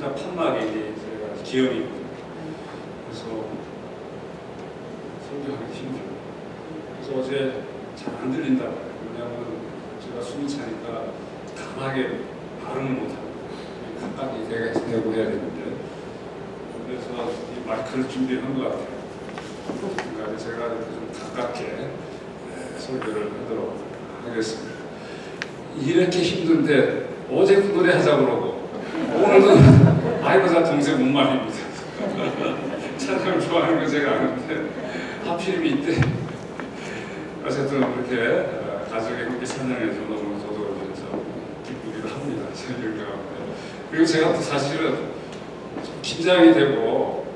심장 판막에 이제 제가 기염이 있거든요. 그래서 설교하기 힘들어요. 그래서 어제 잘 안 들린다 말이에요. 왜냐하면 제가 숨이 차니까 강하게 발음을 못하고 가까이 대고 해야 되는데, 그래서 이 마이크를 준비한 것 같아요. 그러니까 제가 이렇게 좀 가깝게 설교를 하도록 하겠습니다. 이렇게 힘든데 어제도 노래하자고 그러고 오늘도 아이고 다 동생 못말입니다. 찬양을 좋아하는 건 제가 아는데 하필이면 이때 어쨌든 그렇게 가족이 함께 찬양해서 너무 저도 좀 기쁘기도 합니다. 그리고 제가 또 사실은 좀 긴장이 되고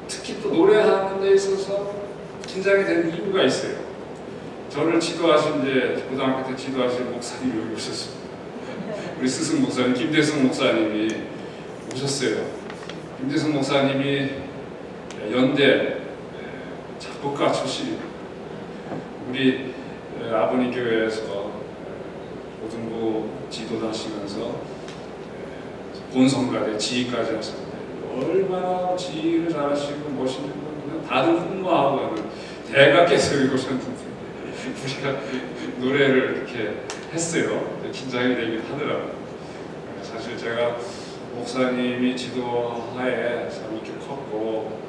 특히 또 노래하는 데 있어서 긴장이 되는 이유가 있어요. 저를 지도하신 이제 고등학교 때 지도하신 목사님이 여기 오셨습니다. 우리 스승 목사님 김대성 목사님이 오셨어요. 김대성 목사님이 연대 작곡가 출신입니다. 우리 아버님 교회에서 고등부 지도도 하시면서 본성가대 지휘까지 하셨는데 얼마나 지휘를 잘하시고 멋있는 분, 다들 흠모하고 하는 대가께서 여기 오셨는데 우리가 노래를 이렇게 했어요. 긴장이 되긴 하더라고요. 사실 제가 목사님이 지도하에 참 이렇게 컸고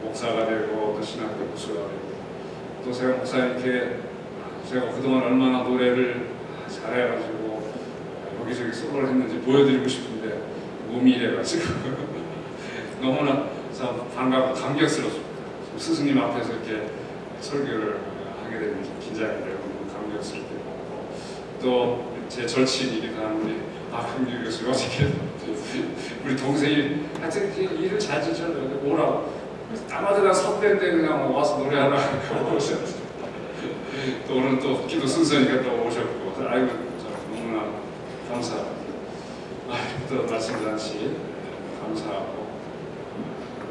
목사가 되고 또 신학교 교수가 되고 또 제가 목사님께 제가 그동안 얼마나 노래를 잘해가지고 여기저기 소로를 했는지 보여드리고 싶은데 몸이 이래가지고 너무나 참 반갑고 감격스럽습니다. 스승님 앞에서 이렇게 설교를 하게 되면 긴장이 되고 감격스럽게 하고 또 제 절친이기도 한 우리 박흥규 교수가 어저께 우리 동생이 하여튼 일을 잘 지쳐요. 오라고 아마도 선배인데 그냥 와서 노래하라고 오셨어요. 또 오늘 또 기도 순서니까 또 오셨고 아이고 너무나 감사합니다. 또 말씀드렸지 감사하고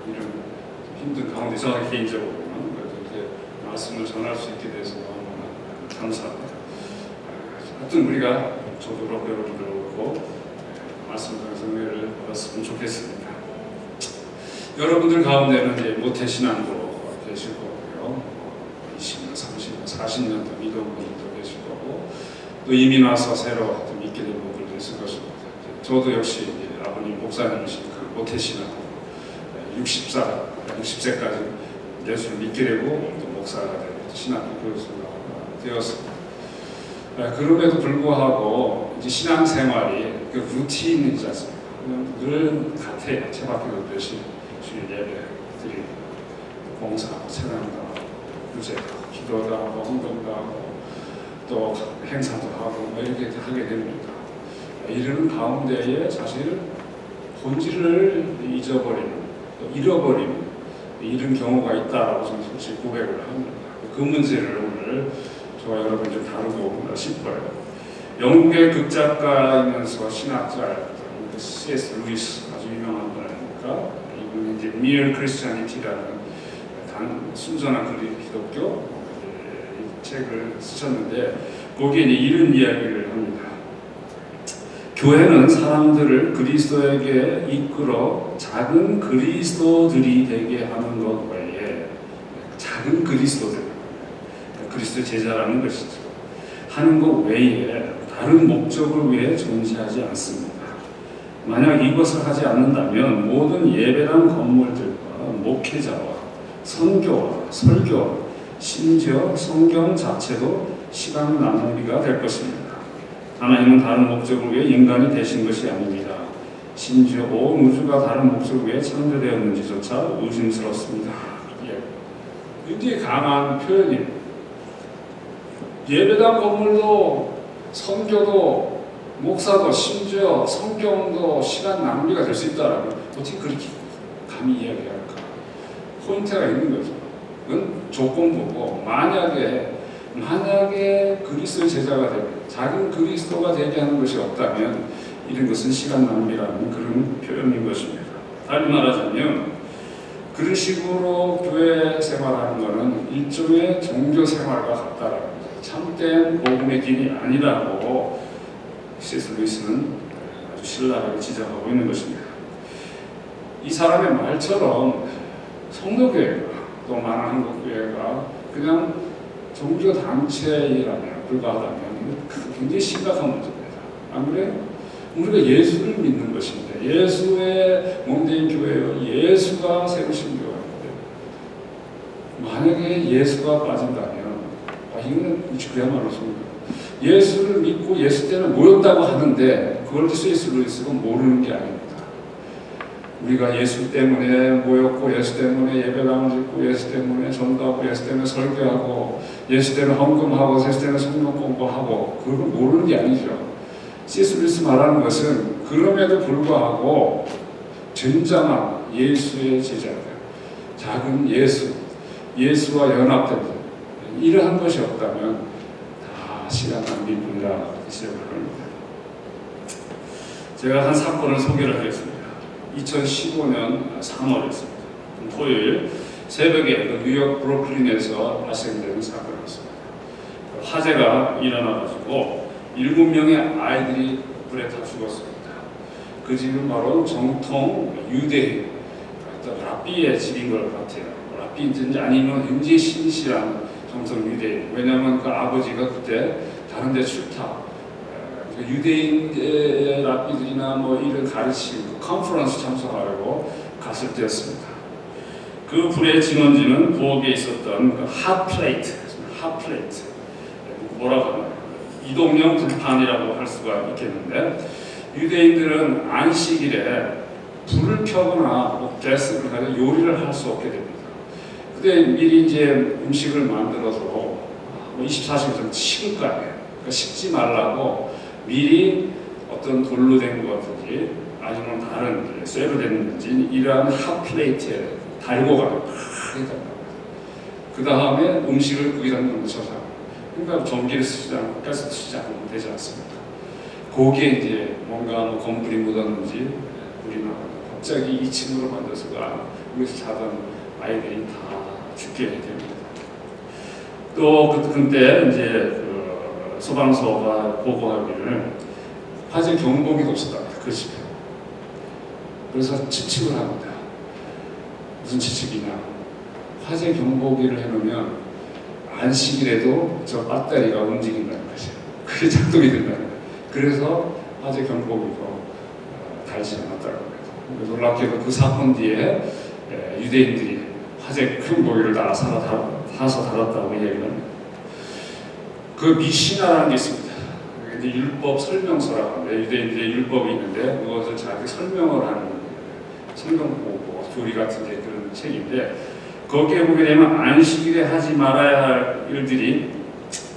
이런 힘든 가운데 저는 개인적으로는 그래도 이렇게 말씀을 전할 수 있게 돼서 너무나 감사합니다. 하여튼 우리가 저도 그렇고 여러분들 그렇고 말씀 통해서 은혜를 받았으면 좋겠습니다. 여러분들 가운데는 이제 모태신앙도 계실 거고요. 20년, 30년, 40년 더 믿어온 분들도 계실 거고 또 이민 와서 새로 믿게 된 분들도 있을 것입니다. 저도 역시 아버님 목사님이신 그 모태신앙 60세까지 예수를 믿게 되고 또 목사가 되고 신학교 교수가 되었습니다. 그럼에도 불구하고 이제 신앙생활이 그 루틴이지 않습니까? 늘 같아요. 채밖에 없듯이 주일 예배 드리고 봉사하고 찬양도 하고 구제도 하고 기도도 하고 헌금도 하고 또 행사도 하고 뭐 이렇게 하게 됩니다. 이러는 가운데에 사실 본질을 잊어버리는 또 잃어버리는 이런 경우가 있다라고 저는 솔직히 고백을 합니다. 그 문제를 오늘 저와 여러분 좀 다루고 싶어요. 영국의 극작가이면서 신학자 C.S. 루이스 아주 유명한 분이니까 이분이 이제 Mere Christianity라는 순전한 기독교 책을 쓰셨는데 거기에 이런 이야기를 합니다. 교회는 사람들을 그리스도에게 이끌어 작은 그리스도들이 되게 하는 것 외에 작은 그리스도들 그리스도 제자라는 것이죠. 하는 것 외에 다른 목적을 위해 존재하지 않습니다. 만약 이것을 하지 않는다면 모든 예배당 건물들과 목회자와 선교와 설교와 심지어 성경 자체도 시간 낭비가 될 것입니다. 하나님은 다른 목적을 위해 인간이 되신 것이 아닙니다. 심지어 온 우주가 다른 목적을 위해 창조되었는지조차 의심스럽습니다. 굉장히 강한 표현입니다. 예배당 건물도 선교도 목사도 심지어 성경도 시간 낭비가 될 수 있다라면 어떻게 그렇게 감히 이야기할까? 포인트가 있는 거죠. 그건 조건부고 만약에 그리스도의 제자가 되고 작은 그리스도가 되게 하는 것이 없다면 이런 것은 시간 낭비라는 그런 표현인 것입니다. 다시 말하자면 그런 식으로 교회 생활하는 것은 일종의 종교 생활과 같다라는 거죠. 참된 복음의 길이 아니라고 C.S. 루이스는 아주 신랄하게 지적하고 있는 것입니다. 이 사람의 말처럼 성도교회가 또 많은 한국교회가 그냥 종교 단체라면 불과하다면 굉장히 심각한 문제입니다. 안 그래요? 우리가 예수를 믿는 것인데 예수의 몸된 교회요. 예수가 세우신 교회인데 만약에 예수가 빠진다면 이거는 그야말로 소문이에요. 예수를 믿고 예수 때문에 모였다고 하는데 그걸 C.S. 루이스가 모르는 게 아닙니다. 우리가 예수 때문에 모였고 예수 때문에 예배당을 짓고 예수 때문에 전도하고 예수 때문에 설교하고 예수 때문에 헌금하고 예수 때문에 성경 공부하고 그걸 모르는 게 아니죠. C.S. 루이스 말하는 것은 그럼에도 불구하고 진정한 예수의 제자들, 작은 예수와 연합된 이러한 것이 없다면 다 시간 낭비뿐이라 지적을 합니다. 제가 한 사건을 소개를 하겠습니다. 2015년 3월이었습니다. 토요일 새벽에 뉴욕 브루클린에서 발생된 사건이었습니다. 화재가 일어나가지고 7명의 아이들이 불에 타 죽었습니다. 그 집은 바로 정통 유대 라삐의 집인 것 같아요. 라삐인지 아니면 굉장히 신실한 정통 유대인. 왜냐하면 그 아버지가 그때 다른 데 출타, 유대인 랍비들이나 뭐 이런 가르치고 컨퍼런스 참석하려고 갔을 때였습니다. 그 불의 진원지는 부엌에 있었던 그 핫플레이트, 뭐라고 하나요? 이동형 불판이라고 할 수가 있겠는데, 유대인들은 안식일에 불을 켜거나 뭐 가스를 가지고 요리를 할 수 없게 됩니다. 그때 미리 이제 음식을 만들어서 뭐 24시간 좀 식을 거 아니에요. 그러니까 식지 말라고 미리 어떤 돌로 된 거든지 아니면 다른 쇠로 된 건지 이러한 핫플레이트에 달고 가는 그 다음에 음식을 거기다 넣으셔서, 그러니까 전기를 쓰지 않고 가스 쓰지 않으면 되지 않습니까? 거기에 이제 뭔가 뭐 건물이 묻었는지 물이 나고 갑자기 2층으로 만들어서 여기서 자던 아이들이 다 죽게 됩니다. 또 그때 이제 그 소방서가 보고하기를 화재 경보기도 없었다, 그 집에. 그래서 추측을 합니다. 무슨 추측이냐? 화재 경보기를 해놓으면 안식일에도 저 배터리가 움직인다는 것이에요. 그게 작동이 된다는 거예요. 그래서 화재 경보기도 달지 않았다고 합니다. 놀랍게도 그 사건 뒤에 유대인들이 화재 경보기를 다 사서 달았다고 이야기를 합니다. 그 미시나라는 게 있습니다. 이제 율법 설명서라고 하는데, 유대인들의 율법이 있는데 그것을 자기 설명을 하는 성경보고 교리 같은 게 그런 책인데, 거기에 보게 되면 안식일에 하지 말아야 할 일들이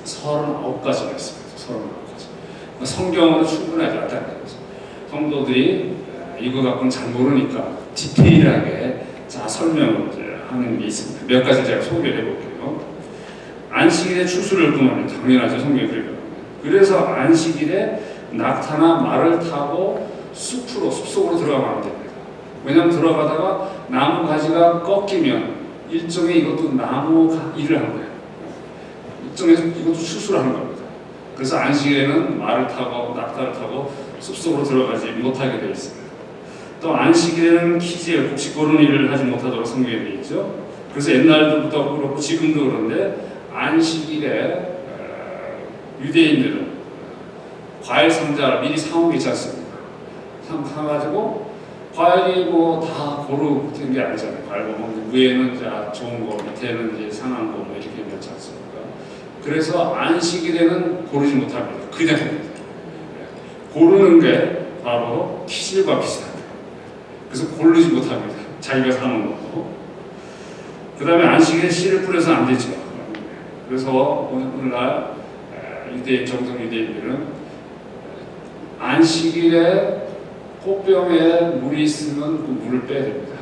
39가지가 있습니다. 39가지. 성경으로 충분하지 않다는 거죠. 성도들이 이거 갖고는 잘 모르니까 디테일하게 설명을 하는 게 있습니다. 몇 가지 제가 소개를 해볼게요. 안식일에 추수를 금하는, 당연하죠. 성경이 그래요. 그래서 안식일에 낙타나 말을 타고 숲속으로 들어가면 안 됩니다. 왜냐하면 들어가다가 나무 가지가 꺾이면 일종의 이것도 나무 일을 하는 거예요. 일종의 이것도 추수를 하는 겁니다. 그래서 안식일에는 말을 타고 낙타를 타고 숲속으로 들어가지 못하게 되어 있습니다. 또 안식일에는 키질, 혹시 그런 일을 하지 못하도록 성경에 되어 있죠. 그래서 옛날부터 그렇고 지금도 그런데 안식일에 유대인들은 과일 상자를 미리 사오기 있지 않습니까? 사가지고 과일이 뭐 다 고르는 게 아니잖아요. 과일 먹는 위에는 좋은 거, 밑에는 이제 상한 거 이렇게 넣지 않습니까? 그래서 안식일에는 고르지 못합니다. 그냥 합니다. 고르는 게 바로 키질과 비슷합니다. 그래서 고르지 못합니다. 자기가 사는 것도. 그 다음에 안식일에 씨를 뿌려서는 안 되죠. 그래서 오늘날 정통 유대인들은 안식일에 꽃병에 물이 있으면 그 물을 빼야 됩니다.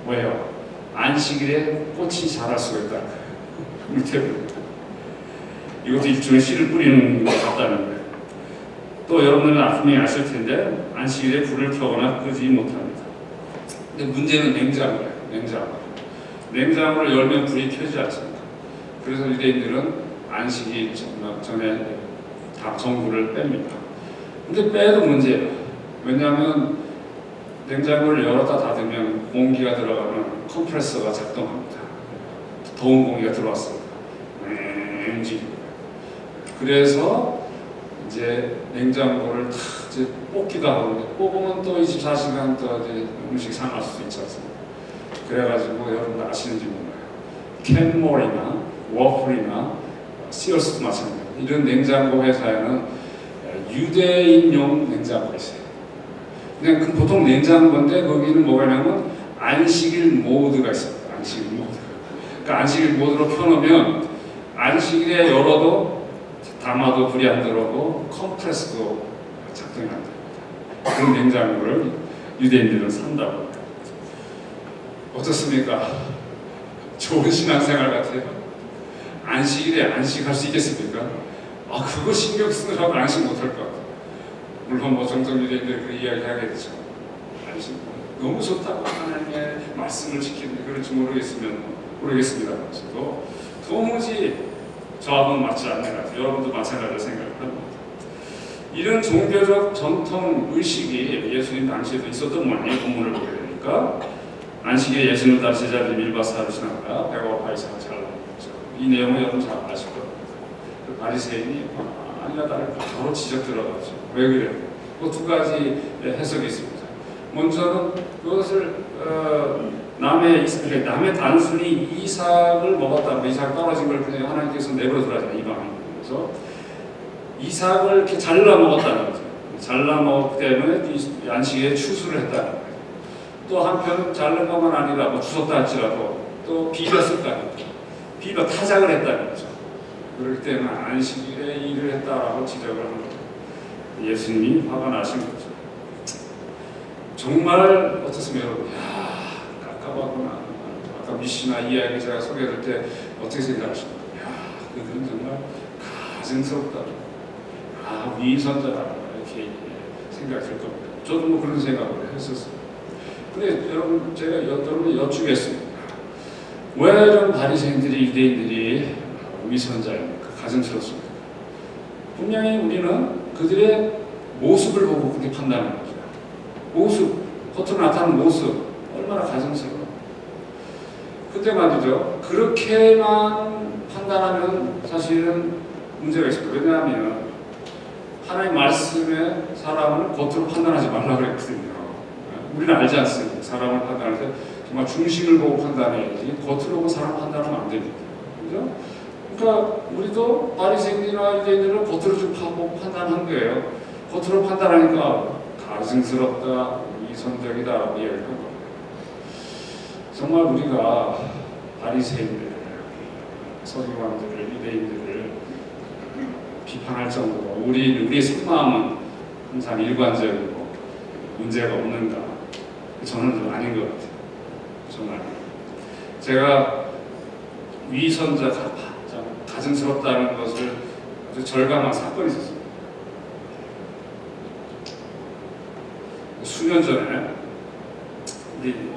왜요? 안식일에 꽃이 자랄 수가 있다. 물 때문에. 이것도 일종의 씨를 뿌리는 것 같다는 거예요. 또 여러분들은 분명히 아실 텐데 안식일에 불을 켜거나 끄지 못합니다. 근데 문제는 냉장고예요. 냉장고를 열면 불이 켜지지 않습니다. 그래서 유대인들은 안식일 전에 다 전구를 뺍니다. 근데 빼도 문제예요. 왜냐하면 냉장고를 열었다 닫으면 공기가 들어가면 컴프레서가 작동합니다. 더운 공기가 들어왔습니다. 움직입니다. 그래서 이제 냉장고를 다 이제 뽑기도 하고, 뽑으면 또 24시간 또 이제 음식 상할 수도 있지 않습니까? 그래가지고 여러분 아시는지 몰라요. 캔몰이나 워플이나 시어스도 마찬가지입니다. 이런 냉장고 회사에는 유대인용 냉장고가 있어요. 그냥 보통 냉장고인데 거기는 뭐가 있냐면 안식일 모드가 있어요. 안식일 모드. 그러니까 안식일 모드로 켜놓으면 안식일에 열어도 담아도 불이 안 들어오고 컴프레스도 작동이 안 됩니다. 그런 냉장고를 유대인들은 산다고 합니다. 어떻습니까? 좋은 신앙생활 같아요. 안식일에 안식할 수 있겠습니까? 그거 신경 쓰느라고 안식 못할 것 같아요. 물론 뭐 정통 유대인들 그 이야기 하겠죠. 안식 너무 좋다고 하나님의 말씀을 지키는데 그럴지 모르겠습니다. 저도 도무지 저하고는 맞지 않는 것 같아요. 여러분도 마찬가지로 생각을 합니다. 이런 종교적 전통 의식이 예수님 당시에도 있었던 모양이에요. 본문을 보게 되니까 안식일에 예수님을 따르는 제자들이 밀밭을 하시나가 배고파 이상을 잘라먹죠. 이 내용을 여러분 잘 아실 겁니다. 그 바리새인이 아니라 나를 바로 지적 들어가죠. 왜 그래요? 그 두 가지 해석이 있습니다. 먼저는 그것을 남의 단순히 이삭을 먹었다, 이삭 떨어진 걸 그냥 하나님께서 내버려두라잖아요. 이방인. 그래서 이삭을 이렇게 잘라 먹었다는 거죠. 잘라 먹기 때문에 안식일에 추수를 했다는 거예요. 또 한편 자른 것만 아니라 뭐 주웠다 할지라도 또 비볐을까요? 비벼 타작을 했다는 거죠. 그럴 때는 안식일에 일을 했다라고 지적을 한 거죠. 예수님이 화가 나신 거죠. 정말 어떻습니까, 여러분? 야, 깝깝하구나. 아까 미시나 이야기 제가 소개할 때 어떻게 생각하십니까? 야, 그들은 정말 가증스럽다. 위선자다. 이렇게 생각이 들 겁니다. 저도 뭐 그런 생각을 했었어요. 근데 여러분, 제가 여러분을 여쭈겠습니다. 왜 이런 바리새인들이, 유대인들이 위선자입니까? 가증스럽습니까? 분명히 우리는 그들의 모습을 보고 그렇게 판단하는 거죠. 모습, 겉으로 나타나는 모습, 얼마나 가증스러워. 그때 말이죠. 그렇게만 판단하면 사실은 문제가 있습니다. 왜냐하면 하나님 말씀에 사람을 겉으로 판단하지 말라고 그랬거든요. 우리는 알지 않습니까? 사람을 판단할 때 정말 중심을 보고 판단해야지 겉으로 보고 사람 판단하면 안 됩니다. 그죠? 그러니까 우리도 바리새인이나 유대인들은 겉으로 좀 보고 판단한 거예요. 겉으로 판단하니까 가증스럽다, 위선적이다라고 이야기를 하고, 정말 우리가 바리새인들, 서기관들을, 유대인들을 비판할 정도로 우리의 속마음은 항상 일관적이고 문제가 없는가? 저는 좀 아닌 것 같아요. 정말 제가 위선자, 가증스럽다는 것을 아주 절감한 사건이 있었습니다. 수년 전에 우리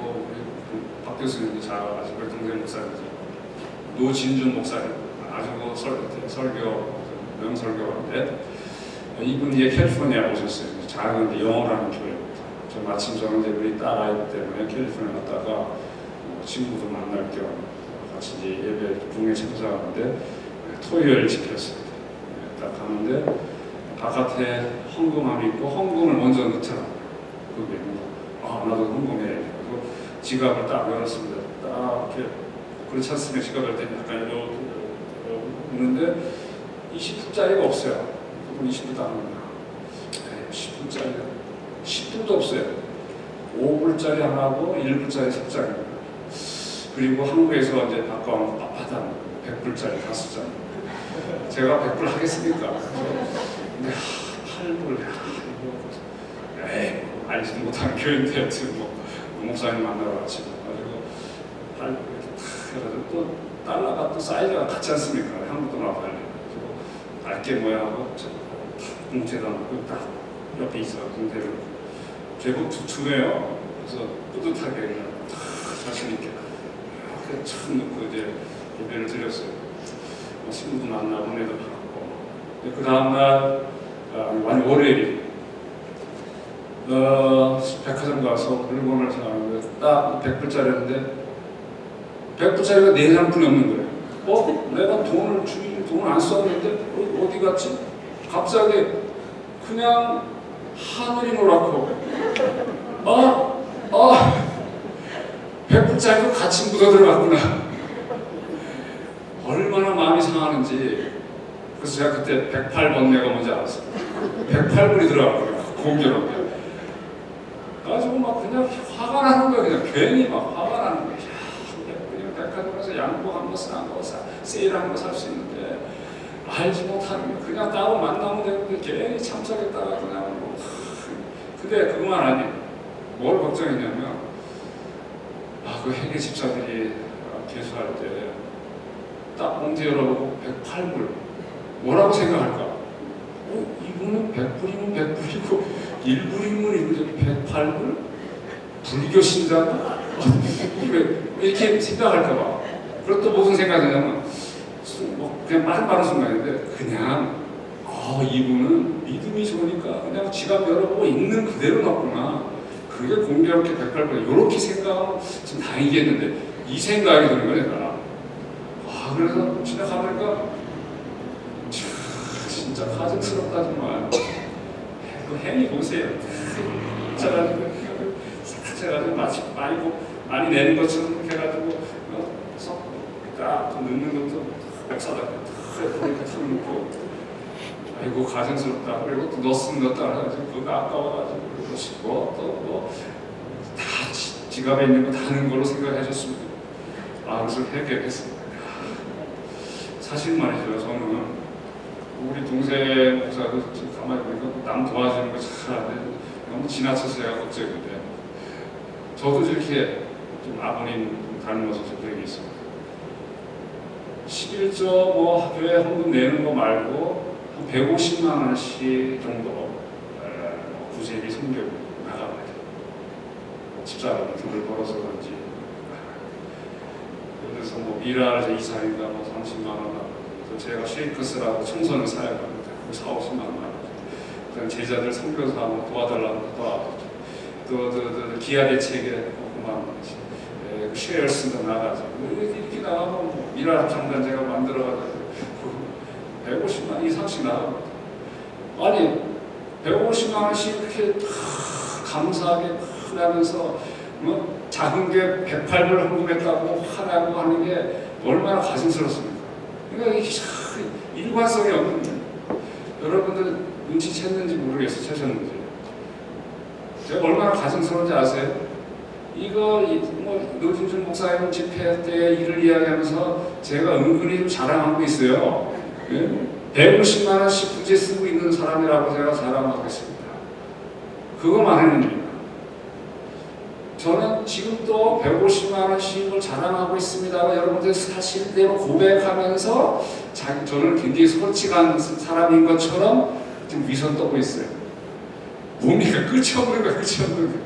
박 교수님도 잘 아시고 우리 동생 목사님이죠. 노진준 목사님, 아주 설교 명설교인데 이분이 캘리포니아 오셨어요. 작은 영어라는 교회입니다. 저 마침 저는 이제 우리 딸아이 때문에 캘리포니아 갔다가 친구도 만날 겸 같이 이제 예배 중에 참석하는데 토요일 지켰습니다. 딱 가는데 바깥에 헌금함이 있고 헌금을 먼저 넣더라고요. 그게 나도 헌금해. 그리고 지갑을 딱 열었습니다. 딱 이렇게 그렇지 않습니까? 지갑을 열 때 약간 이렇게 있는데 20불짜리가 없어요. 그분 20불도 안 합니다. 10불짜리 10불도 없어요. 5불짜리 하나고 1불짜리 3장입니다. 그리고 한국에서 이제 바꿔온 빳빳한 100불짜리 5장. 제가 100불 하겠습니까? 근데 8불, 알지도 못하는 교인들 같은 목사님 만나러 왔지. 그래가지고 8불 해가지고 또 달러가 또 사이즈가 같지 않습니까? 한국도 나와 달리. 알게 뭐야 하고 봉투에다 놓고 딱 옆에 있어. 봉투를 제법 두툼해요. 그래서 뿌듯하게 그냥 자신 있게 이렇게 참 넣고 이제 예배를 드렸어요. 친구도 만나고 은혜도 받고. 그 다음날 월요일이 백화점 가서 물건을 사는데 딱 100불짜리였는데 100불짜리가 4장뿐이 없는 거예요. 내가 돈을 안 썼는데 어디 갔지? 갑자기 그냥 하늘이 노랗고 100불짜리도 같이 묻어 들어갔구나. 얼마나 마음이 상하는지. 그래서 제가 그때 108번 내가 뭔지 알았어요. 108불이 들어갔거든요. 공교롭게. 가지고 막 그냥 화가 나는 거야. 그냥 괜히 막 화가 나는 거야. 그냥 백화점에서 양복 한 번 싼 거 세일한 거 살 수 있는데 알지 못하는 거 그냥 따로 만나면 되는데 괜히 참석했다가 그냥 근데 그것만 아니에요. 뭘 걱정했냐면 그 회계 집사들이 개수할 때 딱 봉투 열어보고 108불 뭐라고 생각할까? 이분은 100불이면 100불이고 1불이면 108불? 불교 신자가? 이렇게 생각할까봐. 그리고 또 무슨 생각이냐면 그냥 빠른 순간인데 그냥 이분은 믿음이 좋으니까 그냥 지갑 열어보고 있는 그대로 넣구나. 그게 공교롭게 108불 이렇게 생각하면 좀 다행이겠는데 이 생각이 드는 거야 내가. 그래서 진짜 진짜 가증스럽다지만 그 행위 보세요. 제가 마치 많이 내는 것처럼 해가지고 딱 넣는 것도 역사다. 이렇게 탁 넣고 아이고 가증스럽다. 그리고 또 넣었다 해가지고 그거 아까워가지고 그러고 싶고 또 다 지갑에 있는 거 다 넣은 걸로 생각하셨습니다. 그래서 해결했습니다. 사실 말이죠. 저는 우리 동생 목사도 지금 가만히 보니까 남 도와주는 거 잘하는데 너무 지나쳐서 제가 걱정인데 저도 이렇게 좀 아버님 닮아서 그런 게 있습니다. 11조 학교에 헌금 내는 거 말고 한 150만 원씩 정도 구제비 성교 나가봐야 돼요. 집사람이 돈을 벌어서 그런지 그래서 미라를 이사인가 30만 원 제가 쉐이크스라고 청소는 사야 합니다. 4-50만 원. 그다음 제자들 선교사 한번 도와달라고 또 기아 대책에 5만 원씩 쉐어스도 나가지고 이렇게 나가면 미라 장단제가 만들어가지고 150만 원 이상씩 나갑니다. 아니 150만 원씩 이렇게 감사하게 하면서 작은 게 108불 헌금했다고 하라고 하는 게 얼마나 가슴스럽습니까? 그러니까 이게 일관성이 없는 거예요. 여러분들 눈치챘는지 모르겠어요. 채셨는지. 제가 얼마나 가슴스러운지 아세요? 이거 노진준 목사님 집회 때 일을 이야기하면서 제가 은근히 좀 자랑하고 있어요. 150만 원씩 부재 쓰고 있는 사람이라고 제가 자랑하고 있습니다. 그거만 했는데 저는 지금도 150만 원씩을 자랑하고 있습니다. 여러분들 사실대로 고백하면서 저는 굉장히 솔직한 사람인 것처럼 지금 위선 떠고 있어요. 뭡니까? 끝이 없는 거야, 끝이 없는 거야.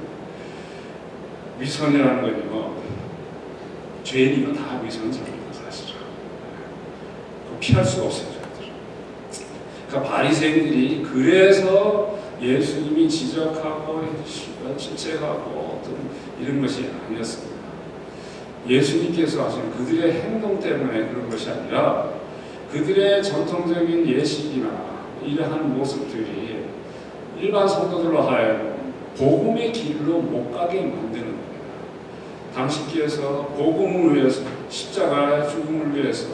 위선이라는 건요, 죄인이면 다 위선은 저입니다, 사실은. 피할 수가 없어요, 저희들은. 그러니까 바리새인들이 그래서 예수님이 지적하고 질책하고 어떤 이런 것이 아니었습니다. 예수님께서 하신 그들의 행동 때문에 그런 것이 아니라 그들의 전통적인 예식이나 이러한 모습들이 일반 성도들로 하여금 복음의 길로 못 가게 만드는 겁니다. 당신께서 복음을 위해서 십자가의 죽음을 위해서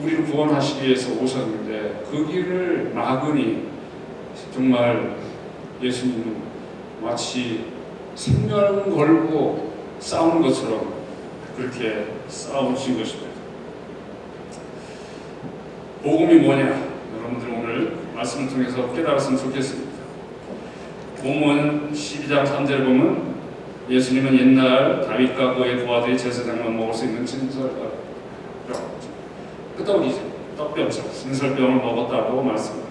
우리를 구원하시기 위해서 오셨는데 그 길을 막으니 정말 예수님은 마치 생명을 걸고 싸우는 것처럼 그렇게 싸우신 것입니다. 복음이 뭐냐? 여러분들 오늘 말씀을 통해서 깨달았으면 좋겠습니다. 본문 12장 3절을 보면 예수님은 옛날 다윗과 그의 부하들이 제사장만 먹을 수 있는 진설병, 끄떡이죠. 떡병처럼 진설병을 먹었다고 말씀합니다.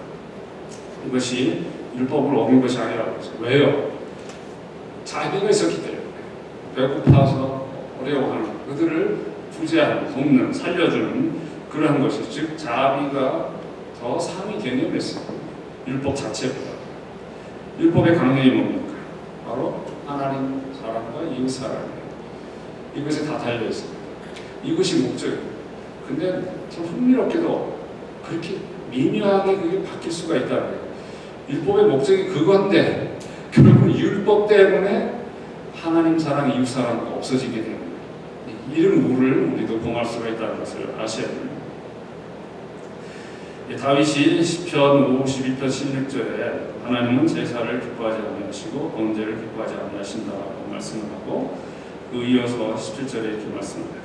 이것이 율법을 어긴 것이 아니라고 했어요. 왜요? 자비가 있었기 때문에 배고파서 어려워하는 그들을 구제하는, 돕는, 살려주는 그러한 것이 즉 자비가 더 상위 개념이었습니다. 율법 자체보다. 율법의 강령이 뭡니까? 바로 하나님 사랑과 이웃 사랑이에요. 이것에 다 달려있습니다. 이것이 목적이에요. 근데 참 흥미롭게도 그렇게 미묘하게 그게 바뀔 수가 있다는 거예요. 율법의 목적이 그건데 결국 율법 때문에 하나님 사랑, 이웃 사랑이 없어지게 됩니다. 이런 물을 우리도 범할 수가 있다는 것을 아셔야 됩니다. 다윗이 시편 52편 16절에 하나님은 제사를 기뻐하지 아니하시고 번제를 기뻐하지 아니하신다고 말씀을 하고 그 이어서 17절에 이렇게 말씀합니다.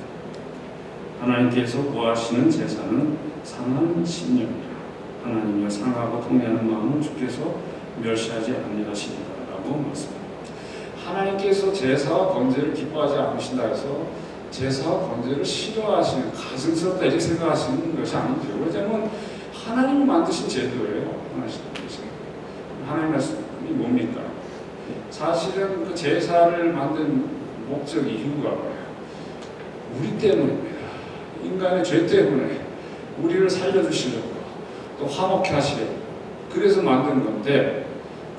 하나님께서 구하시는 제사는 상한 신령이라 하나님과 상하고 통회하는 마음은 주께서 멸시하지 아니하시리라라고 말씀합니다. 하나님께서 제사와 번제를 기뻐하지 않으신다 해서 제사와 번제를 싫어하시는, 가증스럽다 이렇게 생각하시는 것이 아니죠. 왜냐하면 하나님이 만드신 제도예요. 하나님 말씀이 뭡니까? 사실은 그 제사를 만든 목적 이유가 뭐예요? 우리 때문입니다. 인간의 죄 때문에 우리를 살려주시려고 또 화목케 하시려고 그래서 만든 건데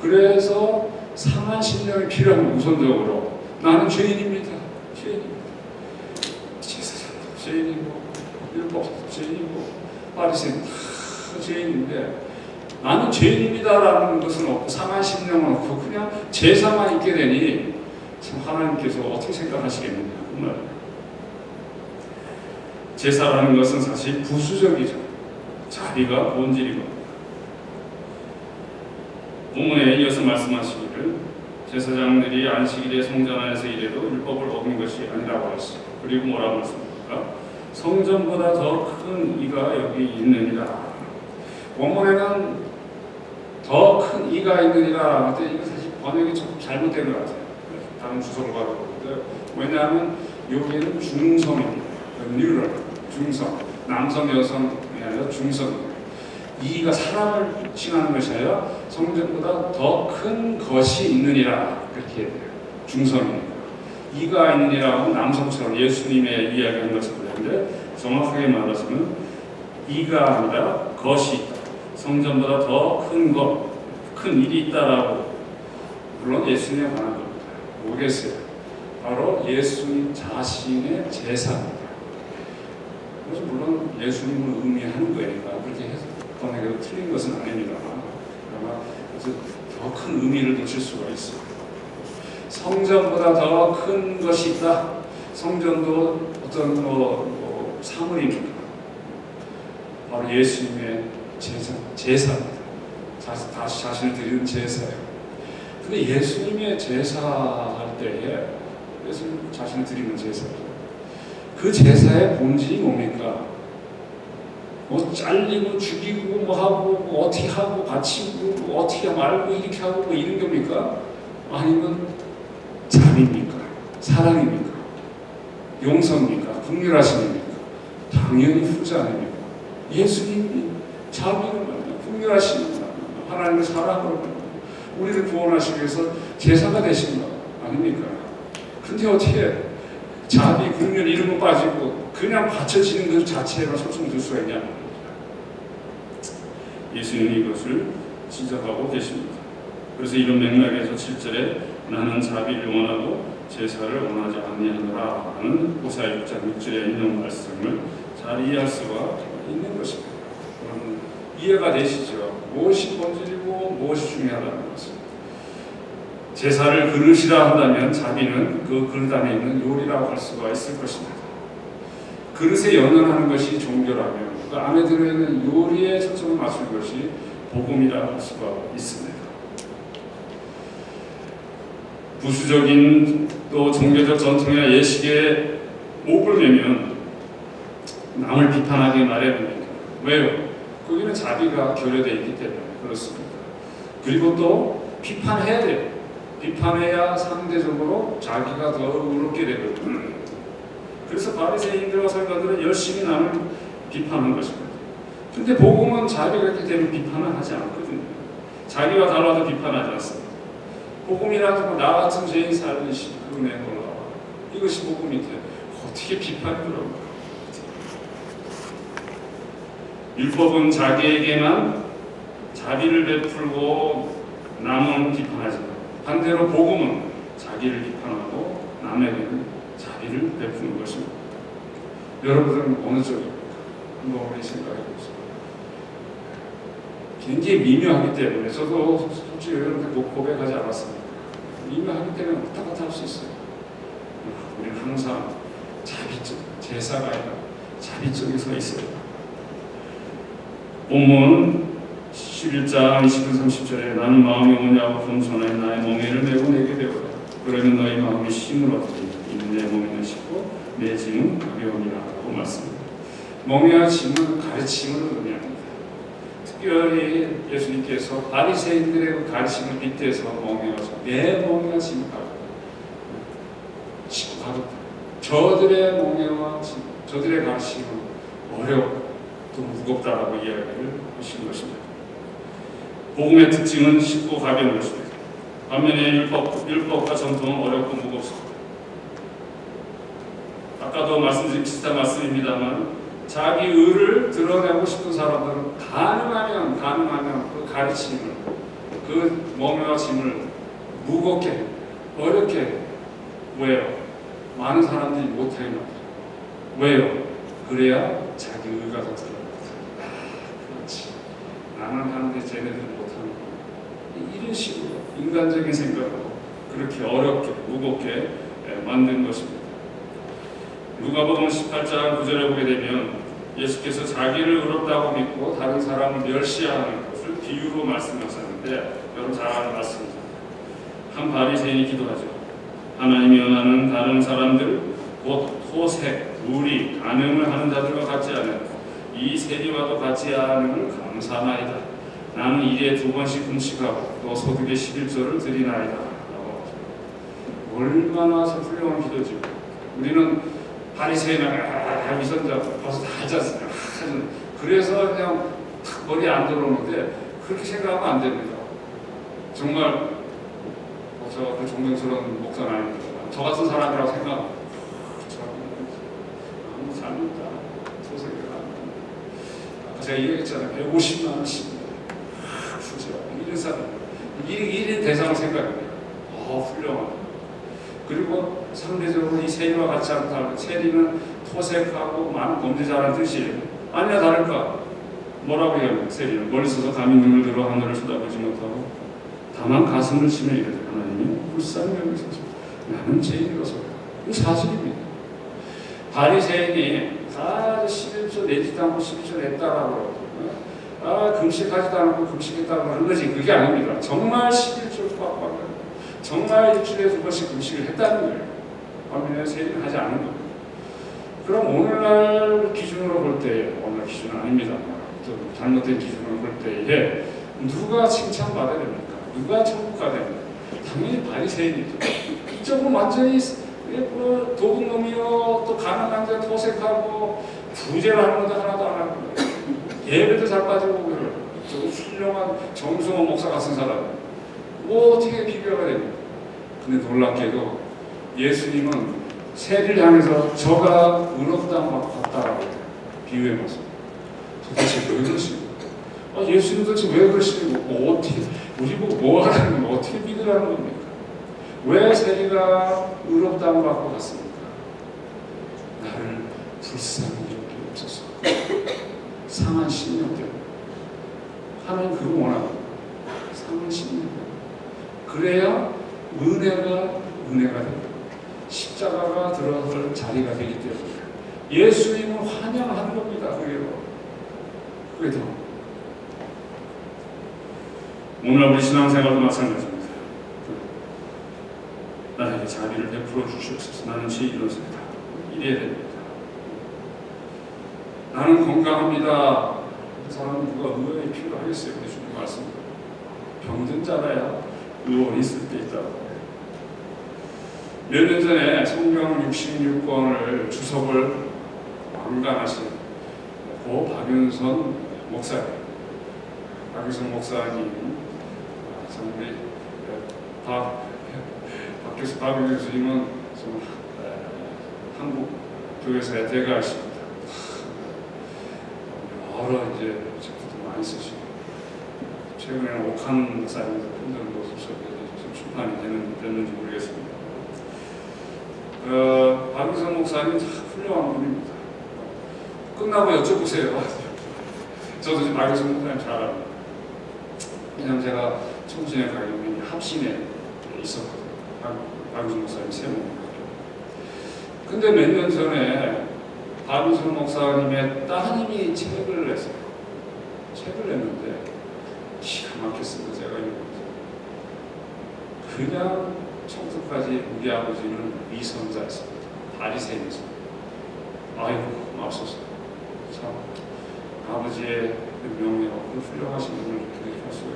그래서 상한 신령이 필요한 우선적으로 나는 죄인입니다. 죄인입니다. 제사장도 죄인이고 율법도 죄인이고 바리새인 다 죄인인데 나는 죄인입니다라는 것은 없고 상한 심령은 없고 그냥 제사만 있게 되니 참 하나님께서 어떻게 생각하시겠느냐 그 말이에요. 제사라는 것은 사실 부수적이죠. 자비가 본질이거든요. 본문에 이어서 말씀하시기를 제사장들이 안식일에 성전 안에서 일해도 율법을 어긴 것이 아니라고 하시고 그리고 뭐라고 말씀합니까? 성전보다 더 큰 이가 여기 있느니라. 원문에는 더 큰 이가 있느니라. 근데 이거 사실 번역이 조금 잘못된 것 같아요. 다른 주석을 받아보는데 왜냐하면 여기는 중성입니다. 뉴럴, 중성. 남성, 여성이 아니라 중성입니다. 이가 사람을 칭하는 것이 아니라 성전보다 더 큰 것이 있느니라. 그렇게 해야 돼요. 중성입니다. 이가 있느니라고 남성처럼 예수님의 이야기한 것처럼 되는데 정확하게 말하자면 이가 아니라 것이 있다. 성전보다 더 큰 것, 큰 일이 있다라고. 물론 예수님에 관한 겁니다. 뭐겠어요? 바로 예수님 자신의 제사입니다. 그래서 물론 예수님을 의미하는 거니까 그렇게 해서 번역해도 틀린 것은 아닙니다만 아마 더 큰 의미를 붙일 수가 있어요. 성전보다 더 큰 것이 있다. 성전도 어떤 사물입니다. 바로 예수님의 제사입니다. 다시 자신을 드리는 제사예요. 근데 예수님의 제사할 때에 예수님 자신을 드리는 제사죠. 그 제사의 본질이 뭡니까? 뭐 잘리고 죽이고 뭐 하고 뭐 어떻게 하고 바치고 뭐 어떻게 말고 이렇게 하고 뭐 이런 겁니까? 아니면 자비입니까? 사랑입니까? 용서입니까? 긍휼하심입니까? 당연히 후자 아닙니까? 예수님이 자비를 말이야. 긍휼하심을 말이야. 하나님의 사랑을 말이야. 우리를 구원하시기 위해서 제사가 되신 거 아닙니까? 근데 어떻게 자비, 긍휼 이런 거 빠지고 그냥 바쳐지는 것 자체로 소송될 수가 있냐? 예수님이 이것을 지적하고 계십니다. 그래서 이런 맥락에서 7절에 나는 자비를 원하고 제사를 원하지 아니하노라 하는 호세아 6장 6절에 있는 말씀을 잘 이해할 수가 있는 것입니다. 여러분 이해가 되시죠? 무엇이 본질이고 무엇이 중요하다는 것입니다. 제사를 그릇이라 한다면 자비는 그 그릇 안에 있는 요리라고 할 수가 있을 것입니다. 그릇에 연연하는 것이 종교라면 그 안에 들어있는 요리에 초점을 맞출 것이 복음이라 할 수가 있습니다. 부수적인 또 종교적 전통이나 예식에 목을 매면 남을 비판하게 마련입니다. 왜요? 거기는 자비가 결여되어 있기 때문에 그렇습니다. 그리고 또 비판해야 돼요. 비판해야 상대적으로 자기가 더 의롭게 되거든요. 그래서 바리새인들과 서기관들은 열심히 남을 비판한 것입니다. 근데 복음은 자비가 있기 때문에 비판을 하지 않거든요. 자기가 달라도 비판하지 않습니다. 복음이라도 나 같은 죄인 살리시 그 은혜 놀라워. 이것이 복음인데 어떻게 비판이 들어옵니까? 율법은 자기에게만 자비를 베풀고 남은 비판하지만 반대로 복음은 자기를 비판하고 남에게는 자비를 베푸는 것입니다. 여러분들은 어느 쪽입니까? 한번 우리 생각해 보세요. 굉장히 미묘하기 때문에 저도 솔직히 여러분들 고백하지 않았습니다. 미묘하기 때문에 왔다 갔다 할 수 있어요. 우리는 항상 자비적, 제사가 아니라 자비적에 서 있어요. 본문 11장 29, 30절에 나는 마음이 온유하고 겸손하여 나의 멍에를 메고 내게 되어라. 그러면 너희 마음이 힘을 얻으리니 이는 내 몸에는 쉽고 내 짐은 가벼우니라고 말씀합니다. 멍에와 짐은 가르침을 의미합니다. 특별히 예수님께서 바리새인들의 가르침을 빗대서 멍에와 짐, 내 멍에와 짐을 쉽고 가볍다. 저들의 멍에와 짐, 저들의 가르침은 어렵고 또 무겁다라고 이야기를 하신 것입니다. 복음의 특징은 쉽고 가벼운 것입니다. 반면에 율법과 전통은 어렵고 무겁습니다. 아까도 말씀드린 비슷한 말씀입니다만 자기 의를 드러내고 싶은 사람들은 가능하면 그 가르침을 그 멍에와 짐을 무겁게 어렵게 왜요? 많은 사람들이 못하게 만들어요. 왜요? 그래야 자기 의가 더 드러납니다. 그렇지. 나는 하는데 쟤네들은 못하는 거야. 이런 식으로 인간적인 생각으로 그렇게 어렵게 무겁게 만든 것입니다. 누가복음 18장 9절에 보게 되면 예수께서 자기를 의롭다고 믿고 다른 사람을 멸시하는 것을 비유로 말씀하셨는데 여러분 잘 아는 말씀입니다. 한 바리새인이 기도하죠. 하나님이 원하는 다른 사람들 곧 토색, 무리, 간음을 하는 자들과 같지 않고 이 세리와도 같지 않음을 감사하나이다. 나는 일에 2번씩 금식하고 또 소득의 11조를 드리나이다. 얼마나 훌륭한 기도죠. 우리는 바리새인이나 위선자 벌써 다 하지 않습니까? 그래서 그냥 머리에 안 들어오는데 그렇게 생각하면 안 됩니다. 정말 저 그 존경스러운 목사는 아닙니다. 저 같은 사람이라고 생각하면 너무 잘못다. 소설이 아까 제가 얘기했잖아요. 150만 원씩 그죠? 이런 사람 이런 대상을 생각합니다. 훌륭하다. 그리고 상대적으로 이 세리와 같지 않다. 세리는 토색하고 많은 범죄자라는 뜻이에요. 아니야 다를까? 뭐라고 해요? 세리는 멀리서서 감히 눈을 들어 하늘을 쳐다보지 못하고 다만 가슴을 치며 이르되 하나님이 불쌍히 여기소서 나는 죄인이라서. 이거 사실입니다. 바리새인이 11조 내지도 않고 12조 냈다라고 금식하지도 않고 금식했다고 하는 거지 그게 아닙니다. 정말 11조 빡빡 정말 일주일에 2번씩 금식을 했다는 거예요. 반면에 세리는 하지 않은 거예요. 그럼 오늘날 기준으로 볼 때, 오늘날 기준은 아닙니다. 좀 잘못된 기준으로 볼 때에 누가 칭찬받아야 됩니까? 누가 천국 가야 됩니까? 당연히 바리새인이죠. 이쪽은 완전히 도둑놈이요, 또 가난한 자 토색하고 부재를 하는 것도 하나도 안 하고 예배도 잘 빠지고 그래요. 저 훌륭한 정승호 목사 같은 사람 뭐 어떻게 비교가 됩니까? 근데 놀랍게도 예수님은 세리를 향해서 저가 의롭다는 것 같다라고 비유해봤어요. 도대체 왜 그러시고? 예수님 도대체 왜 그러시고? 뭐 어떻게 우리 보고 뭐 하라는 거 어떻게 믿으라는 겁니까? 왜 세리가 의롭다는 것 같고 갔습니까? 나를 불쌍히 여기옵소서. 상한 심령 때문에 하나님 그거 원합니다. 상한 심령. 그래야 은혜가 됩니다. 십자가가 들어설 자리가 되기 때문에 예수님은 환영하는 겁니다. 그게 더 오늘 우리 신앙생활도 마찬가지입니다. 나에게 자비를 베풀어 주시옵소서. 나는 죄인으로서이다. 이래야 됩니다. 나는 건강합니다. 그 사람은 누가 의원이 필요하겠어요? 주님 말씀. 병든 자라야 의원이 있을 때 있다고. 몇 년 전에 성경 66권을 주석을 완강하신 고 박윤선 목사님, 박윤선 목사님, 우리 박 교수님은 한국 교회사의 대가이십니다. 여러 이제 책도 많이 쓰시고 최근에는 옥한 목사님도 힘든 소설이 출판이 됐는지 모르겠습니다. 박윤선 목사님 참 훌륭한 분입니다. 끝나고 여쭤보세요. 저도 지금 박윤선 목사님 잘 알아요. 왜냐면 제가 청진에 가면 합신에 있었거든요. 박윤선 목사님 세 분. 근데 몇 년 전에 박윤선 목사님의 따님이 책을 냈어요. 책을 냈는데 기가 막혔습니다. 제가 읽어보세요. 그냥 청소까지 우리 아버지는 위선자였습니다. 바리새인이었습니다. 아이고 맙소사. 참 아버지의 명예롭고 훌륭하신 분을 그렇게 할 수가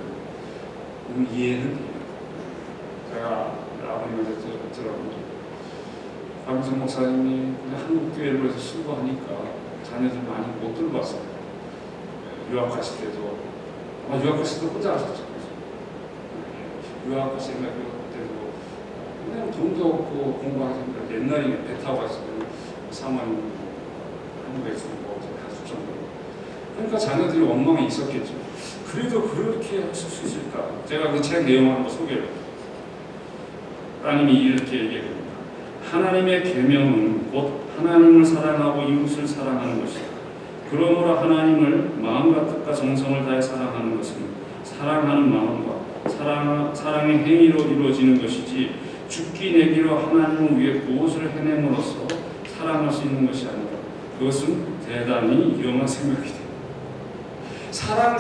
있는 이해는 돼요. 제가 아버님한테 들었거든요. 박윤선 목사님이 그냥 한국교회를 위해서 수고하니까 자녀들 많이 못 들어봤어요. 유학 가실 때도 아마 유학 가실 때 혼자 하셨죠. 유학 가실 때도 그냥 돈도 없고 공부하시니까 옛날에 배 타고 갔을 때 사모님 한국에 주고 다 주셨는데 그러니까 자녀들이 원망이 있었겠죠. 그래도 그렇게 하실 수 있을까? 제가 그 책 내용을 한번 소개를 해요. 하나님이 이렇게 얘기합니다. 하나님의 계명은 곧 하나님을 사랑하고 이웃을 사랑하는 것이다. 그러므로 하나님을 마음과 뜻과 정성을 다해 사랑하는 것은 사랑하는 마음과 사랑의 행위로 이루어지는 것이지 죽기 내기로 하나님을 위해 무엇을 해냄으로써 사랑할 수 있는 것이 아니라 그것은 대단히 위험한 생각이 됩니다. 사랑을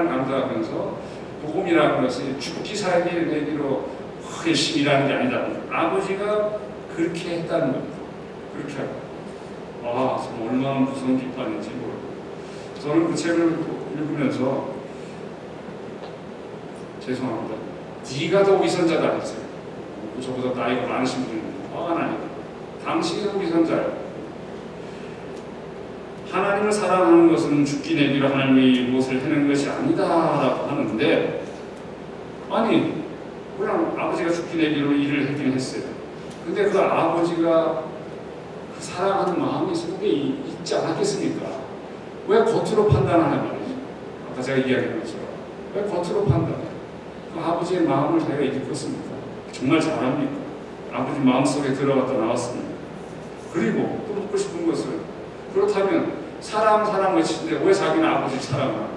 강조하면서 복음이라는 것이 죽기 살기 내기로 열심히 일하는 게 아니다. 아버지가 그렇게 했다는 겁니다. 그렇게 하고. 정말 얼마나 무서운 비판인지 모르고. 저는 그 책을 읽으면서 죄송합니다. 네가 더 위선자다 했어요. 저보다 나이가 많으신 분이 화가 나니까. 당신이 더 위선자예요. 하나님을 사랑하는 것은 죽기 내기로 하나님이 무엇을 해낸 것이 아니다라고 하는데, 아니 물론 아버지가 죽기 내기로 일을 했긴 했어요. 근데 그 아버지가 그 사랑하는 마음이 속에 있지 않았겠습니까? 왜 겉으로 판단하냐 말이죠. 아까 제가 이야기한 것처럼 왜 겉으로 판단해요? 그 아버지의 마음을 자기가 읽었습니까? 정말 잘합니까? 아버지 마음속에 들어갔다 나왔습니다. 그리고 또 묻고 싶은 것은, 그렇다면 사랑 외치는데 왜 자기는 아버지를 사랑합니까?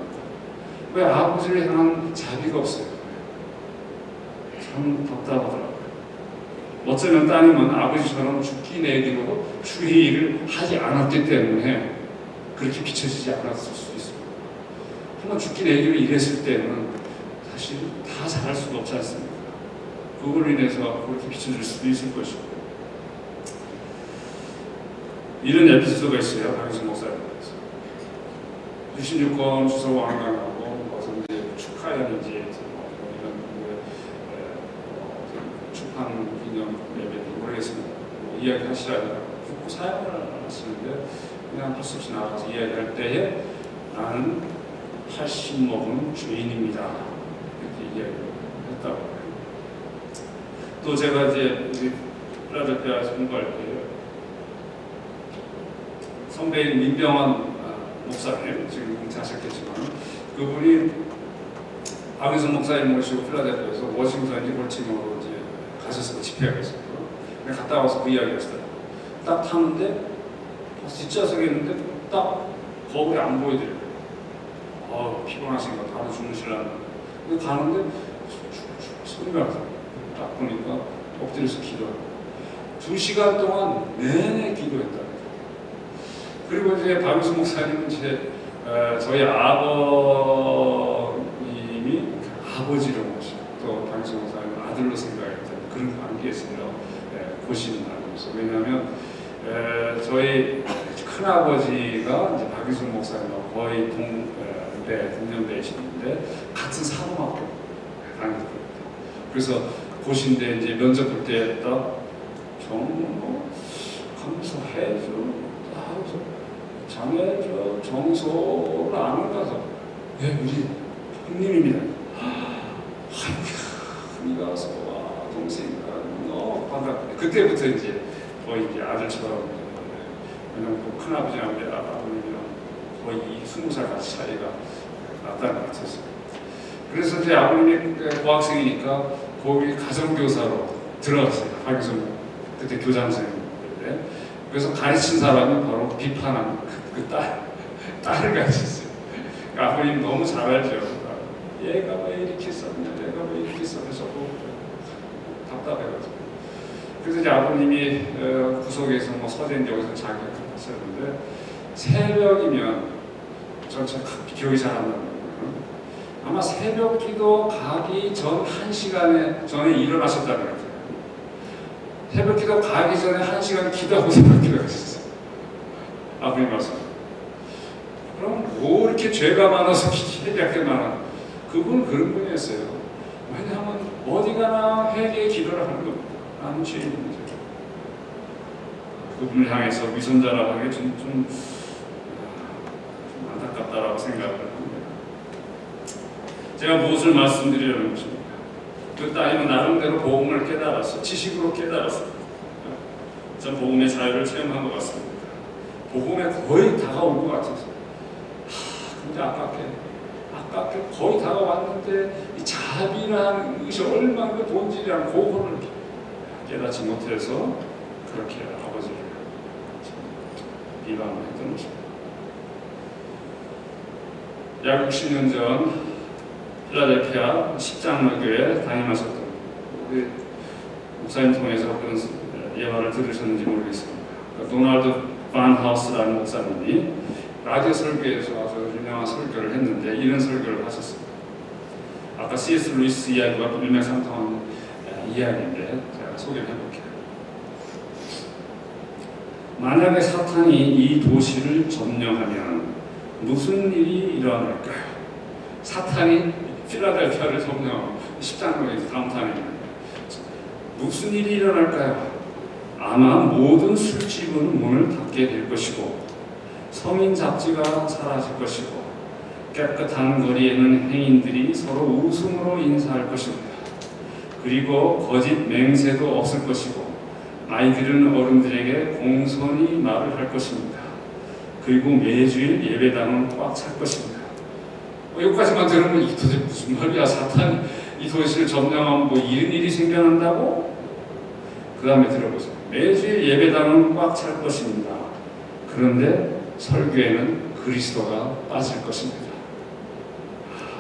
왜 아버지를 향한 자비가 없어요? 참 답답하더라고요. 어쩌면 따님은 아버지처럼 죽기 내기로 주의 일을 하지 않았기 때문에 그렇게 비춰지지 않았을 수도 있습니다. 한번 죽기 내기로 일했을 때는 사실 다 잘할 수가 없지 않습니까? 그걸로 인해서 그렇게 비춰질 수도 있을 것이고. 이런 에피소드가 있어요. 박유선 목사님께서 66권 주석 왕관하고 무슨 축하연인지 이런 축하하는 기념 예배도 모르겠습니다. 이야기하시라니까 사연을 하시는데 그냥 할 수 없이 나가서 이야기할 때에 나는 80 먹은 주인입니다. 이렇게 이야기를 했다고 해요. 또 제가 이제 필라델피아에서 공부할 때 선배인 민병환 목사님, 지금 은퇴하셨겠지만 그분이 박유선 목사님 모시고 필라델피아에서 워싱턴이 볼티모어로 이제 가셨어요. 집회가 있었고. 갔다 와서 그 이야기 했어요. 딱 타는데 뒷좌석에 있는데 딱 거울이 안 보이더래요. 피곤하신가 바로 주무시려는. 근데 가는데 소리가 나서 딱 보니까 엎드려서 기도하고 2시간 동안 내내 기도했다. 그리고 이제 박유선 목사님은 저희 아버님이 아버지로 모시고 또 박유선 목사님은 아들로 생각했던 그런 관계에서요. 보시는 나누면서. 왜냐하면 저희 큰아버지가 이제 박유선 목사님하고 거의 동년배이시는데 같은 사범학교 다녔거든요. 그래서 보신데 이제 면접 볼 때 딱 감사해줘 장애죠 정소를 안 가서 우리 형님입니다. 네가 소와 동생이가 너무 반갑다. 그때부터 이제 거의 이제 아들처럼. 왜냐면 큰 아버지랑 아버님이랑 거의 20살 같이 차이가 났다는 것 같았어요. 그래서 이제 아버님이 고학생이니까 거기 가정교사로 들어갔어요. 박유선 그때 교장선생님인데. 그래서 가르친 사람이 바로 비판한 그 딸을 가르쳤어요. 그러니까 아버님 너무 잘 알죠. 얘가 왜 이렇게 썼냐, 얘가 왜 이렇게 썼냐, 답답해가지고. 그래서 이제 아버님이 구석에서 서재인데 여기서 자기가 하셨는데 새벽이면 전 기억이 잘 안 나요. 아마 새벽 기도 가기 전 1시간에 전에 일어나셨다는 것 같아요. 새벽 기도 가기 전에 1시간 기도하고 새벽 기도 하셨어요. 아버님 말씀. 그럼 뭐 이렇게 죄가 많아서 기대하게 많아? 그분은 그런 분이었어요. 왜냐하면 어디 가나 회개의 기도를 하는 겁니다. 나는 죄인입니다. 그분을 향해서 위선자라고 하기 좀 안타깝다라고 생각을 합니다. 제가 무엇을 말씀드리려는 것입니까? 그 따님은 나름대로 복음을 깨달았어. 지식으로 깨달았어. 전 복음의 자유를 체험한 것 같습니다. 복음에 거의 다가온 것 같아서. 근데 아깝게 거의 다가왔는데 이 자비라는 것이 얼마나 본질이란 그거를 깨닫지 못해서 그렇게 아버지를 비방을 했던 것입니다. 약 60년 전 필라델피아 십장로교회 담임하셨던 우리 목사님 통해서 그런 예화를 들으셨는지 모르겠습니다. 도널드 반 하우스라는 목사님이 라디오 설교에서 아주 유명한 설교를 했는데 이런 설교를 하셨습니다. 아까 C.S. 루이스 이야기와 일맥상통한 이야기인데 제가 소개를 해볼게요. 만약에 사탄이 이 도시를 점령하면 무슨 일이 일어날까요? 사탄이 필라델피아를 점령하고 십장로에서 다운타운에 무슨 일이 일어날까요? 아마 모든 술집은 문을 닫게 될 것이고 성인 잡지가 사라질 것이고 깨끗한 거리에는 행인들이 서로 웃음으로 인사할 것입니다. 그리고 거짓 맹세도 없을 것이고 아이들은 어른들에게 공손히 말을 할 것입니다. 그리고 매주일 예배당은 꽉 찰 것입니다. 여기까지만 들으면 이 도대체 무슨 말이야? 사탄이 이 도시를 점령하면 뭐 이런 일이 생겨난다고? 그 다음에 들어보세요. 매주일 예배당은 꽉 찰 것입니다. 그런데 설교에는 그리스도가 빠질 것입니다.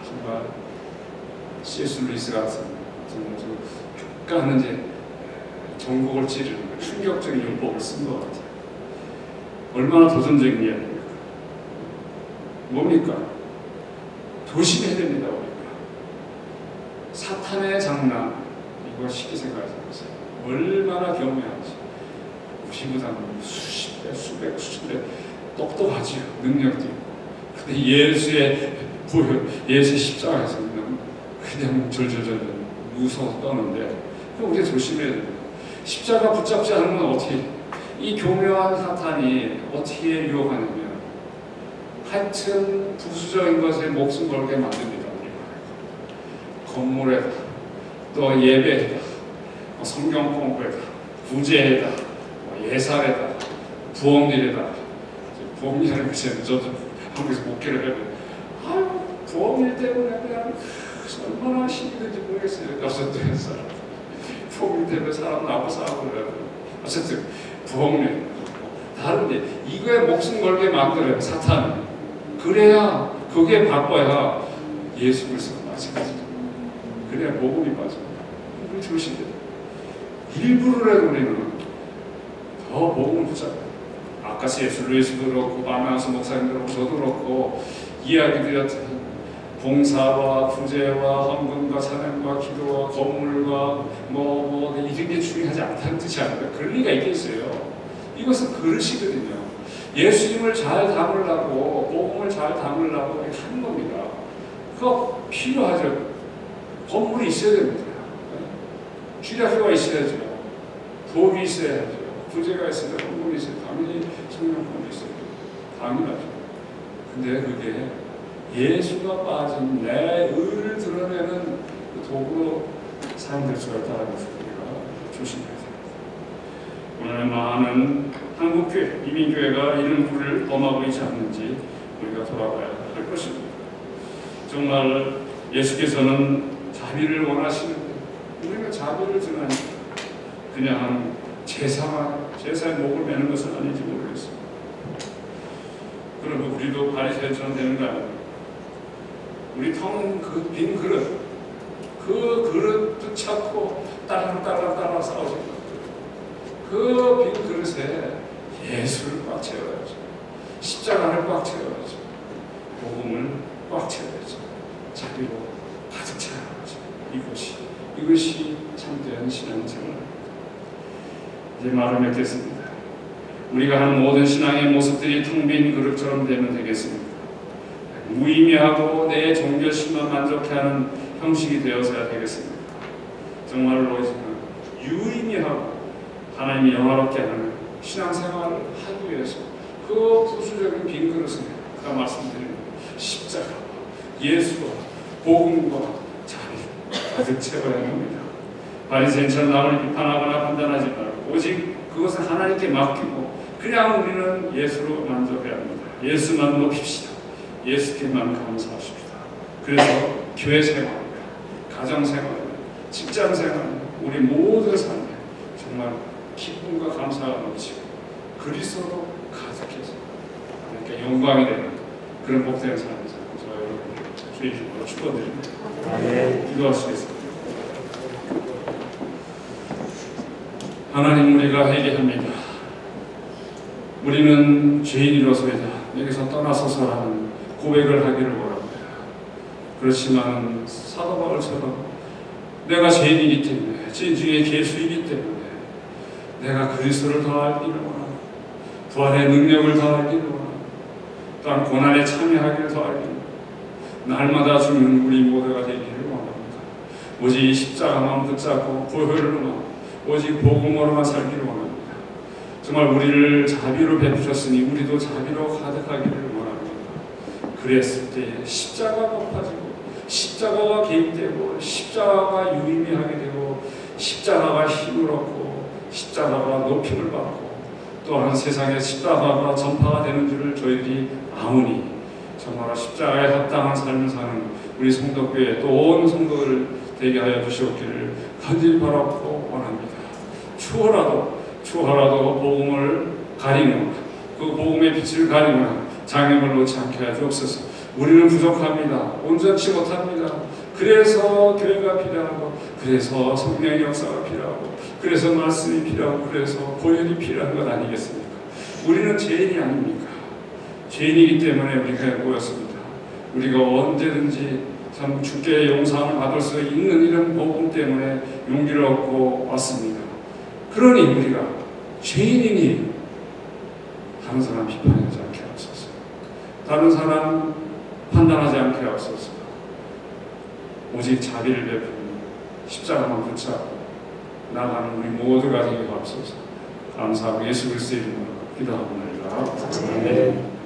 정말 C.S. 루이스 같은 교과는 이제 전국을 찌르는 충격적인 율법을 쓴 것 같아요. 얼마나 도전적인 이야기입니까? 뭡니까? 조심해야 됩니다. 우리가 사탄의 장난 이거 쉽게 생각하지 마세요. 얼마나 경외하지. 우리보다 수십 배, 수백, 수천 배 똑똑하지요. 능력도 있고. 근데 예수의 십자가에서 그냥 절절절 무서워서 떠는데 우리가 조심해야 됩니다. 십자가 붙잡지 않으면 어떻게 이 교묘한 사탄이 어떻게 유혹하냐면 하여튼 부수적인 것에 목숨 걸게 만듭니다. 건물에다 또 예배에다 성경 공부에다 구제에다 예살에다 부엌일에다 부엌일이라는 것이 저도 한국에서 목회를 해보고 부엌일 때문에 그냥 얼마나 힘이 든지 모르겠어요. 6살 사람 부엌일 때문에 사람 나고 싸우고 그래요. 어쨌든 부엌일 다른데 이거에 목숨 걸게 만들어요. 사탄이. 그래야 그게 바꿔야 예수 그리스도가 빠지거든요. 그래야 복음이 빠집니다. 우리 조심해야 돼요. 일부러라도 우리는 더 복음을 붙잡아요. 아까 C.S. 루이스도 그렇고 바나스 목사님도 그렇고 저도 그렇고 이야기 드렸던 봉사와 구제와 헌금과 찬양과 기도와 건물과 이런 게 중요하지 않다는 뜻이 아니라 그럴 리가 있겠어요. 이것은 그릇이거든요. 예수님을 잘 담으려고 복음을 잘 담으려고 하는 겁니다. 그거 필요하죠. 건물이 있어야 됩니다. 주례교가 있어야죠. 도움이 있어야죠. 구제가 있어야 돼요. 헌금이 있어야 돼요. 당연히 성령권이 있어야 돼요. 당연하죠. 근데 그게 예수가 빠진 내 의를 드러내는 그 도구로 사용될 수가 있다는 것을 우리가 조심해야 됩니다. 오늘 많은 한국교회, 이민교회가 이런 불을 범하고 있지 않는지 우리가 돌아봐야 할 것입니다. 정말 예수께서는 자비를 원하시는데 우리가 자비를 드러나니까 그냥 제사의 목을 매는 것은 아닌지 모르겠습니다. 그러면 우리도 바리새인처럼 되는 거 아닙니까? 우리 텅 그 빈 그릇, 그 그릇 붙잡고 따라 싸우지 마. 그 빈 그릇에 예수를 꽉 채워야죠. 십자가를 꽉 채워야죠. 복음을 꽉 채워야죠. 자비로 가득 채워야죠. 이것이 참된 신앙생활입니다. 이제 말을 맺겠습니다. 우리가 하는 모든 신앙의 모습들이 텅 빈 그릇처럼 되면 되겠습니다. 무의미하고 내 종교심만 만족해하는 형식이 되어서야 되겠습니다. 정말로 유의미하고 하나님이 영화롭게 하는 신앙생활을 하기 위해서 그 부수적인 빈 그릇을 아까 말씀드린 십자가, 예수와 복음과 자비를 가득 채워야 합니다. 바리새인처럼 남을 비판하거나 판단하지 말고 오직 그것을 하나님께 맡기고 그냥 우리는 예수로 만족해야 합니다. 예수만 높입시다. 예수께만 감사하십시다. 그래서 교회 생활, 가정 생활, 직장 생활, 우리 모든 삶에 정말 기쁨과 감사가 넘치고 그리스도로 가득해서 하나님께 영광이 되는 그런 복된 삶을 살고 저와 여러분 주의 이름으로 축원드립니다. 아멘. 기도하시겠습니다. 하나님, 우리가 회개합니다. 우리는 죄인이로서이다. 여기서 떠나서서 하는 고백을 하기를 원합니다. 그렇지만 사도 바울처럼 내가 죄인이기 때문에, 죄 중에 죄수이기 때문에 내가 그리스도를 더 알기를 원합니다. 부활의 능력을 더 알기를 원합니다. 또한 고난에 참여하기를 더 알기를 원합니다. 날마다 죽는 우리 모두가 되기를 원합니다. 오직 십자가만 붙잡고 보혈로만, 오직 복음으로만 살기를 원합니다. 정말 우리를 자비로 베푸셨으니 우리도 자비로 가득하기를 원합니다. 그랬을 때 십자가가 높아지고, 십자가가 개입되고, 십자가가 유의미하게 되고, 십자가가 힘을 얻고, 십자가가 높임을 받고, 또한 세상에 십자가가 전파가 되는 줄을 저희들이 아오니 정말 십자가에 합당한 삶을 사는 우리 성도교회 또 온 성도들 되게 하여 주시옵기를 간절히 바라고 원합니다. 추호라도 복음을 가리는, 그 복음의 빛을 가리는 장애물 놓지 않게 하여 주옵소서. 우리는 부족합니다. 온전치 못합니다. 그래서 교회가 필요하고, 그래서 성령의 역사가 필요하고, 그래서 말씀이 필요하고, 그래서 보혈이 필요한 것 아니겠습니까? 우리는 죄인이 아닙니까? 죄인이기 때문에 우리가 모였습니다. 우리가 언제든지 참 주께 용서함을 받을 수 있는 이런 복음 때문에 용기를 얻고 왔습니다. 그러니 우리가 죄인이니 다른 사람 비판하지 않게 하옵소서. 다른 사람 판단하지 않게 하옵소서. 오직 자비를 베푸는 십자가만 붙잡고 나가는 우리 모두가 되게 하옵소서. 감사하고 예수 그리스도의 이름으로 기도하옵나이다. 아멘.